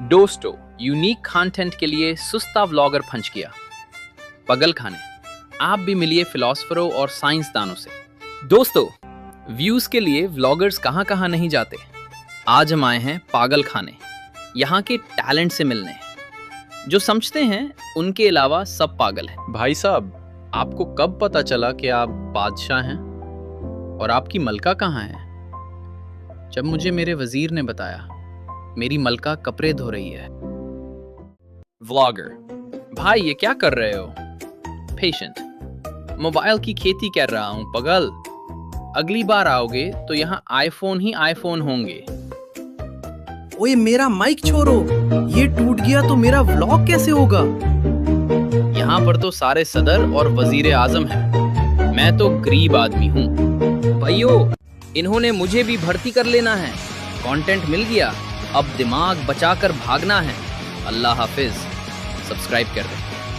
दोस्तों, unique content के लिए सुस्ता व्लॉगर फंच गया। पगल खाने आप भी मिलिए फिलोसफरों और साइंसदानों से। दोस्तों, व्यूज के लिए व्लॉगर्स कहाँ कहाँ नहीं जाते। आज हम आए हैं पागल खाने, यहाँ के टैलेंट से मिलने। जो समझते हैं उनके अलावा सब पागल है। भाई साहब, आपको कब पता चला कि आप बादशाह हैं और आपकी मलका कहाँ है? जब मुझे मेरे वजीर ने बताया। मेरी मलका कपड़े धो रही है। व्लॉगर भाई, ये क्या कर रहे हो? पेशेंट, मोबाइल की खेती कर रहा हूँ पगल। अगली बार आओगे तो यहाँ आईफोन ही आईफोन होंगे। ओए मेरा माइक छोड़ो, ये टूट गया तो मेरा व्लॉग कैसे होगा? यहाँ पर तो सारे सदर और वजीर आजम हैं। मैं तो गरीब आदमी हूँ। भाइयों, इन्होंने मुझे भी भर्ती कर लेना है। कंटेंट मिल गया, अब दिमाग बचाकर भागना है। अल्लाह हाफिज। सब्सक्राइब कर दें।